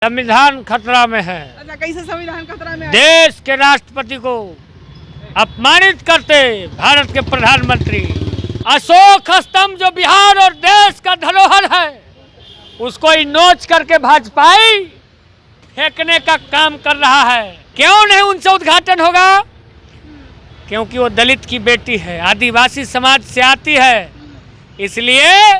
संविधान खतरा में है। अच्छा, कैसे संविधान खतरा में है? देश के राष्ट्रपति को अपमानित करते भारत के प्रधानमंत्री अशोक स्तंभ जो बिहार और देश का धरोहर है उसको ही नोच करके भाजपाई फेंकने का काम कर रहा है। क्यों नहीं उनसे उद्घाटन होगा? क्योंकि वो दलित की बेटी है, आदिवासी समाज से आती है, इसलिए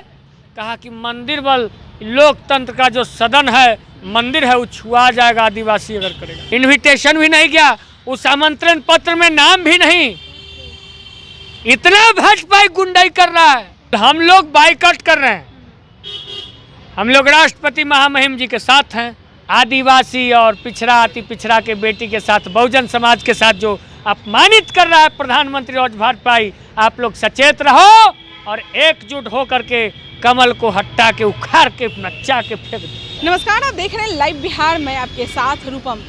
कहा कि मंदिर बल लोकतंत्र का जो सदन है, मंदिर है, वो छुआ जाएगा आदिवासी अगर करेगा। इनविटेशन भी नहीं गया, उस आमंत्रण पत्र में नाम भी नहीं। इतना भाजपा गुंडाई कर रहा है। हम लोग बाइकआउट कर रहे हैं। हम लोग राष्ट्रपति महामहिम जी के साथ हैं। आदिवासी और पिछड़ा अति पिछड़ा के बेटी के साथ, बहुजन समाज के साथ जो अपमानित कर रहा है प्रधानमंत्री और भाजपाई, आप लोग सचेत रहो और एकजुट हो करके कमल को हटा के उखाड़ के नचा के फेंक दो। नमस्कार, आप देख रहे हैं लाइव बिहार में आपके साथ रूपम।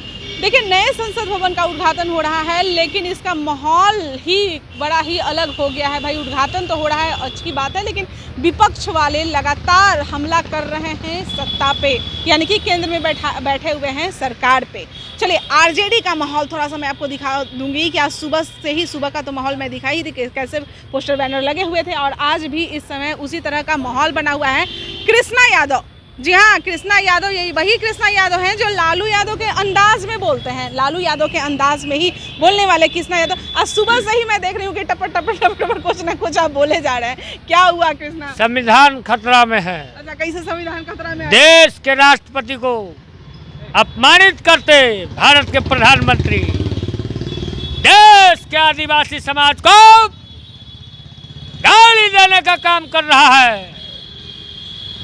देखिए, नए संसद भवन का उद्घाटन हो रहा है, लेकिन इसका माहौल ही बड़ा ही अलग हो गया है। भाई, उद्घाटन तो हो रहा है, अच्छी बात है, लेकिन विपक्ष वाले लगातार हमला कर रहे हैं सत्ता पे, यानी कि केंद्र में बैठे हुए हैं सरकार पे। चलिए, आरजेडी का माहौल थोड़ा सा मैं आपको दिखा दूंगी कि आज सुबह का तो माहौल मैं दिखाई थी, कैसे पोस्टर बैनर लगे हुए थे, और आज भी इस समय उसी तरह का माहौल बना हुआ है। कृष्णा यादव, जी हाँ, कृष्णा यादव, यही वही कृष्णा यादव हैं जो लालू यादव के अंदाज में बोलते हैं। लालू यादव के अंदाज में ही बोलने वाले कृष्णा यादव आज सुबह से ही मैं देख रही हूँ कि टपर टपर टपर टपर कुछ ना कुछ आप बोले जा रहे हैं। क्या हुआ कृष्णा? संविधान खतरा में है। अच्छा, कैसे संविधान खतरा में है? देश के राष्ट्रपति को अपमानित करते भारत के प्रधानमंत्री देश के आदिवासी समाज को गाली देने का काम कर रहा है।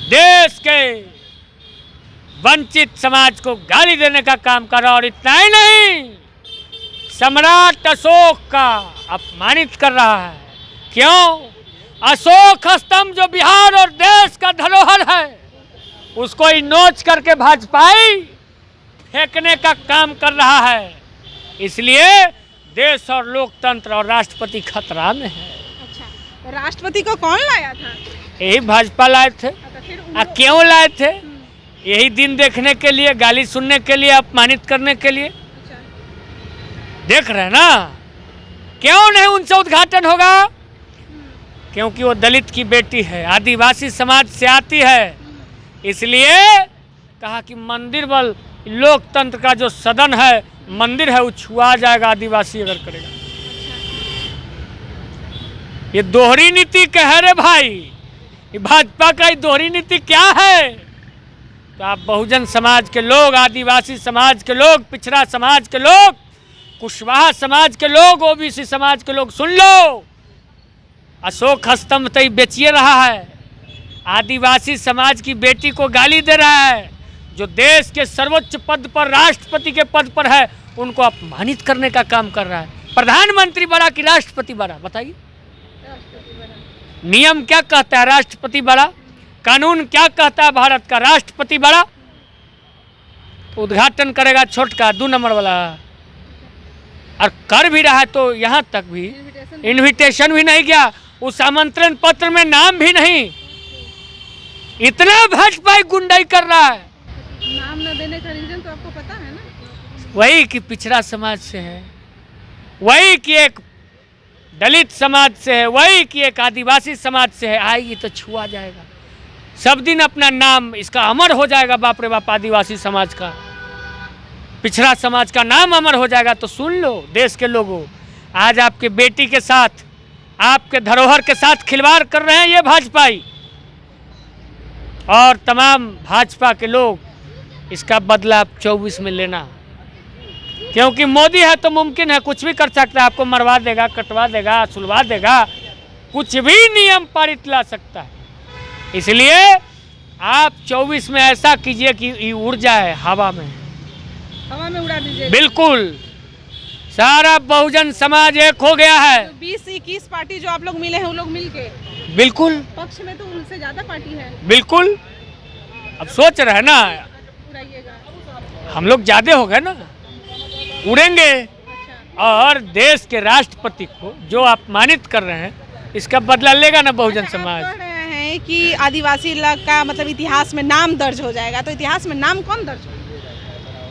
देश के वंचित समाज को गाली देने का काम कर रहा, और इतना ही नहीं, सम्राट अशोक का अपमानित कर रहा है। क्यों? अशोक स्तंभ जो बिहार और देश का धरोहर है उसको ही नोच करके भाजपाई फेंकने का काम कर रहा है। इसलिए देश और लोकतंत्र और राष्ट्रपति खतरा में है। अच्छा, राष्ट्रपति को कौन लाया था? यही भाजपा लाए थे। क्यों लाए थे? यही दिन देखने के लिए, गाली सुनने के लिए, अपमानित करने के लिए। देख रहे हैं ना, क्यों नहीं उनसे उद्घाटन होगा? क्योंकि वो दलित की बेटी है, आदिवासी समाज से आती है, इसलिए कहा कि मंदिर बल लोकतंत्र का जो सदन है, मंदिर है, वो छुआ जाएगा आदिवासी अगर करेगा। ये दोहरी नीति कह रहे भाई, भाजपा का दोहरी नीति क्या है? तो आप बहुजन समाज के लोग, आदिवासी समाज के लोग, पिछड़ा समाज के लोग, कुशवाहा समाज के लोग, ओबीसी समाज के लोग सुन लो। अशोक स्तंभ तो बेचिए रहा है, आदिवासी समाज की बेटी को गाली दे रहा है, जो देश के सर्वोच्च पद पर, राष्ट्रपति के पद पर है, उनको अपमानित करने का काम कर रहा है। प्रधानमंत्री बड़ा कि राष्ट्रपति बड़ा? बताइए। नियम क्या कहता है? राष्ट्रपति बड़ा। कानून क्या कहता है भारत का? राष्ट्रपति बड़ा। उद्घाटन करेगा छोटका 2 नंबर वाला, और कर भी रहा है तो यहाँ तक भी इनविटेशन भी नहीं गया, उस आमंत्रण पत्र में नाम भी नहीं। इतना भाजपा गुंडाई कर रहा है। नाम न देने का रीजन तो आपको पता है ना? वही कि पिछड़ा समाज से है, वही कि एक दलित समाज से है, वही कि एक आदिवासी समाज से है। आएगी तो छुआ जाएगा, सब दिन अपना नाम इसका अमर हो जाएगा। बाप रे बाप, आदिवासी समाज का, पिछड़ा समाज का नाम अमर हो जाएगा। तो सुन लो देश के लोगों, आज आपके बेटी के साथ, आपके धरोहर के साथ खिलवाड़ कर रहे हैं ये भाजपाई, और तमाम भाजपा के लोग इसका बदला आप 24 में लेना। क्योंकि मोदी है तो मुमकिन है, कुछ भी कर सकता है, आपको मरवा देगा, कटवा देगा, सुलवा देगा, कुछ भी नियम पारित ला सकता है। इसलिए आप 24 में ऐसा कीजिए कि उड़ जाए हवा में उड़ा दीजिए। बिल्कुल, सारा बहुजन समाज एक हो गया है। तो 20-21 पार्टी जो आप लोग मिले हैं, वो लोग मिल के, बिल्कुल, पक्ष में तो उनसे ज्यादा पार्टी है। बिल्कुल, अब सोच रहे हैं ना, उड़ाइएगा। हम लोग ज्यादा हो गए ना, उड़ेंगे। और देश के राष्ट्रपति को जो अपमानित कर रहे हैं, इसका बदला लेगा ना बहुजन समाज। आप कह रहे हैं कि आदिवासी का मतलब इतिहास में नाम दर्ज हो जाएगा, तो इतिहास में नाम कौन दर्ज होगा?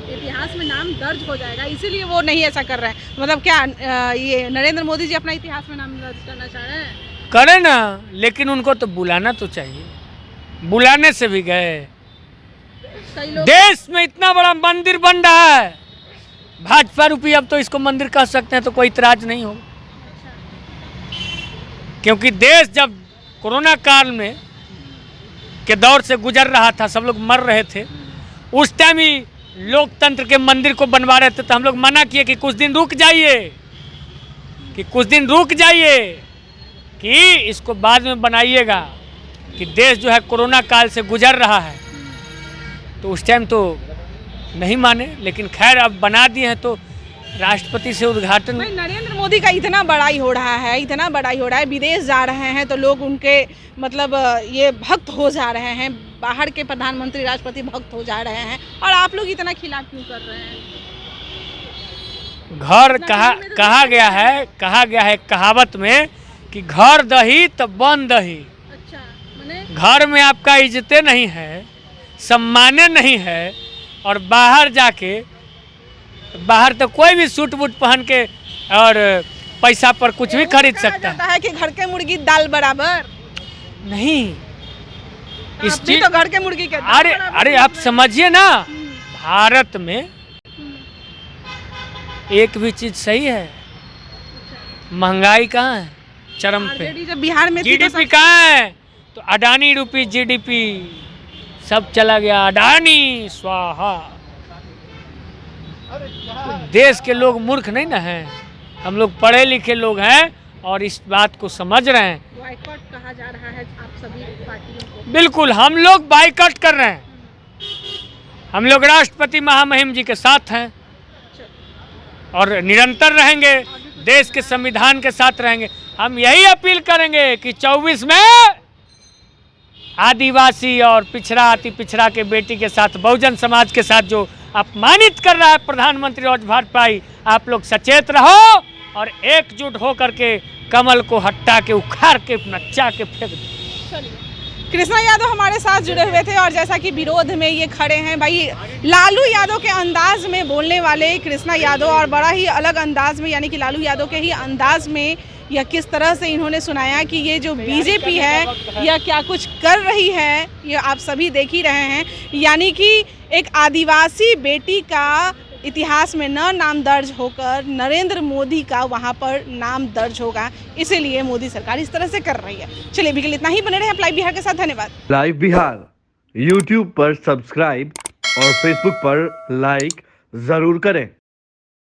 इतिहास में नाम दर्ज हो जाएगा, इसीलिए वो नहीं ऐसा कर रहे हैं। मतलब क्या ये नरेंद्र मोदी जी अपना इतिहास में नाम दर्ज करना चाह रहे हैं? करे ना, लेकिन उनको तो बुलाना तो चाहिए, बुलाने से भी गए। कई लोग देश में इतना बड़ा मंदिर बन रहा है, भाजपा रूपी, अब तो इसको मंदिर कह सकते हैं, तो कोई इतराज नहीं होगा। क्योंकि देश जब कोरोना काल में के दौर से गुजर रहा था, सब लोग मर रहे थे, उस टाइम ही लोकतंत्र के मंदिर को बनवा रहे थे, तो हम लोग मना किए कि कुछ दिन रुक जाइए, कि कुछ दिन रुक जाइए, कि इसको बाद में बनाइएगा, कि देश जो है कोरोना काल से गुजर रहा है। तो उस टाइम तो नहीं माने, लेकिन खैर अब बना दिए हैं, तो राष्ट्रपति से उद्घाटन। भाई नरेंद्र मोदी का इतना बड़ाई हो रहा है, इतना बड़ाई हो रहा है, विदेश जा रहे हैं तो लोग उनके मतलब ये भक्त हो जा रहे हैं, बाहर के प्रधानमंत्री राष्ट्रपति भक्त हो जा रहे हैं, और आप लोग इतना खिलाफ क्यों कर रहे हैं? घर कहा गया है कहावत में कि घर दही तो बन दही। अच्छा, माने घर में आपका इज्जतें नहीं है, सम्माने नहीं है, और बाहर जाके, बाहर तो कोई भी सूट बूट पहन के और पैसा पर कुछ भी खरीद सकता है कि घर के मुर्गी दाल बराबर नहीं। इस चीज तो घर के मुर्गी के अरे आप समझिए ना, भारत में एक भी चीज सही है, महंगाई कहाँ है, चरम पे। जब बिहार में जीडीपी कहाँ है, तो अडानी रूपी जीडीपी सब चला गया, अडानी स्वाहा। देश के लोग मूर्ख नहीं ना हैं, हम लोग पढ़े लिखे लोग हैं और इस बात को समझ रहे हैं। बाइकआउट कहा जा रहा है आप सभी पार्टियों को। बिल्कुल, हम लोग बाइकआउट कर रहे हैं, हम लोग राष्ट्रपति महामहिम जी के साथ हैं और निरंतर रहेंगे, देश के संविधान के साथ रहेंगे। हम यही अपील करेंगे कि 24 में आदिवासी और पिछड़ा अति पिछड़ा के बेटी के साथ, बहुजन समाज के साथ जो अपमानित कर रहा है प्रधानमंत्री और भाजपाई, आप लोग सचेत रहो और एकजुट हो करके कमल को हटा के उखाड़ के नचा के फेंक दो। कृष्णा यादव हमारे साथ जुड़े हुए थे और जैसा कि विरोध में ये खड़े हैं, भाई लालू यादव के अंदाज में बोलने वाले कृष्णा यादव, और बड़ा ही अलग अंदाज में, यानी कि लालू यादव के ही अंदाज में यह किस तरह से इन्होंने सुनाया कि ये जो बीजेपी है यह क्या कुछ कर रही है, ये आप सभी देख ही रहे हैं। यानी कि एक आदिवासी बेटी का इतिहास में न नाम दर्ज होकर नरेंद्र मोदी का वहां पर नाम दर्ज होगा, इसीलिए मोदी सरकार इस तरह से कर रही है। चलिए अभी के लिए इतना ही, बने रहे लाइव बिहार के साथ। धन्यवाद। लाइव बिहार यूट्यूब पर सब्सक्राइब और फेसबुक पर लाइक जरूर करें।